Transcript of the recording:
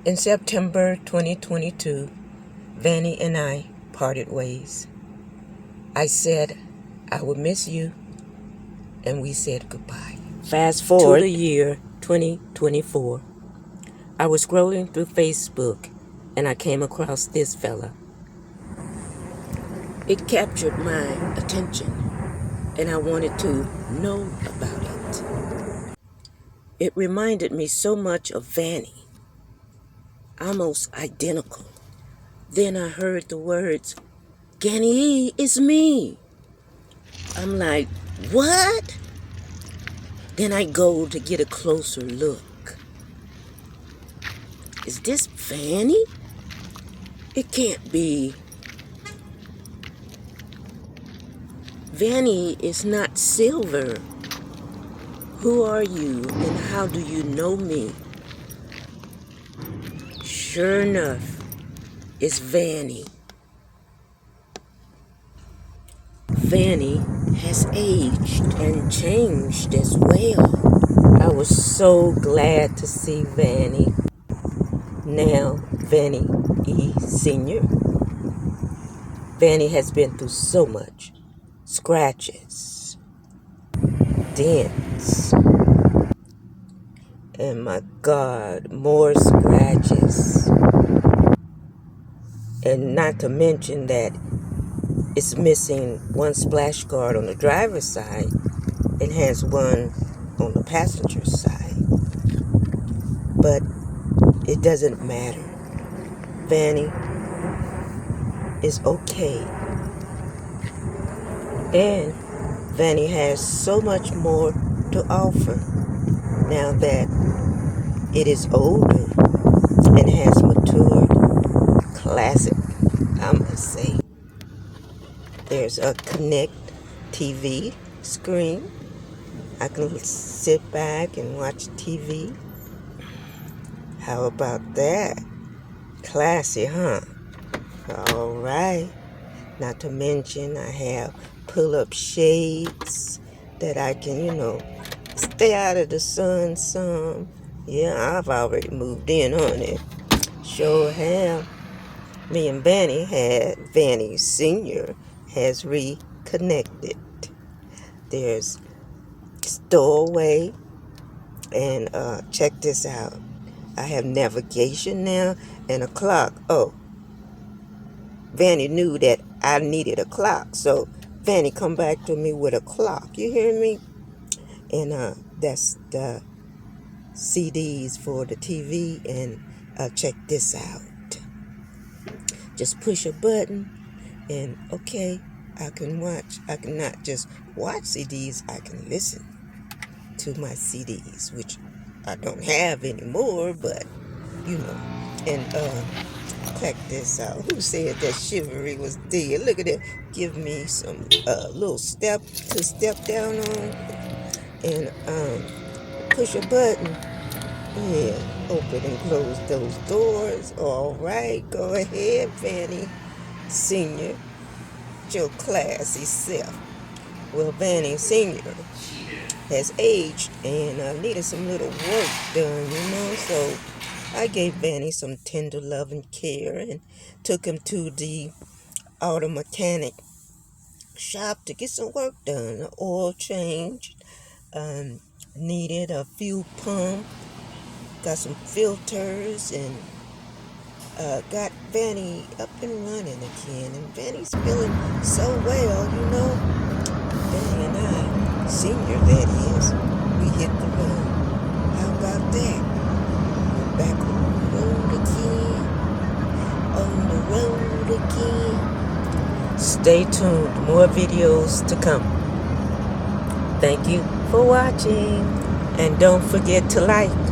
In September 2022, Vanny and I parted ways. I said I would miss you, and we said goodbye. Fast forward to the year 2024. I was scrolling through Facebook, and I came across this fella. It captured my attention, and I wanted to know about it. It reminded me so much of Vanny, almost identical. Then I heard the words, "Ganny-E is me." I'm like, what? Then I go to get a closer look. Is this Vanny? It can't be. Vanny is not Silver. Who are you and how do you know me? Sure enough, it's Vanny. Vanny has aged and changed as well. I was so glad to see Vanny. Now, Vanny E. Sr. Vanny has been through so much. Scratches, dents, and my God, more scratches. And not to mention that it's missing one splash guard on the driver's side and has one on the passenger side. But it doesn't matter. Vanny is okay. And Vanny has so much more to offer now that it is older and has matured. Classic, I must say. There's a Connect TV screen. I can sit back and watch TV. How about that? Classy, huh? All right. Not to mention I have pull-up shades that I can, stay out of the sun some. Yeah, I've already moved in on it. Sure have. Me and Vanny Sr. has reconnected. There's stowaway, and check this out. I have navigation now and a clock. Oh, Vanny knew that I needed a clock, so Vanny come back to me with a clock. You hear me? And that's the CDs for the TV, and check this out. Just push a button, and okay, I can watch. I can not just watch CDs, I can listen to my CDs, which I don't have anymore, but and check this out. Who said that chivalry was dead? Look at it. Give me some little step to step down on, and push a button. Yeah, open and close those doors. All right, go ahead, Vanny Sr. Your classy self. Well, Vanny Sr. has aged and needed some little work done, so I gave Vanny some tender love and care and took him to the auto mechanic shop to get some work done. The oil changed, needed a fuel pump, got some filters, and got Vanny up and running again. And Vanny's feeling so well. Vanny and I, Senior that is, we hit the road. How about that? We're back on the road again. On the road again. Stay tuned. More videos to come. Thank you for watching. And don't forget to like.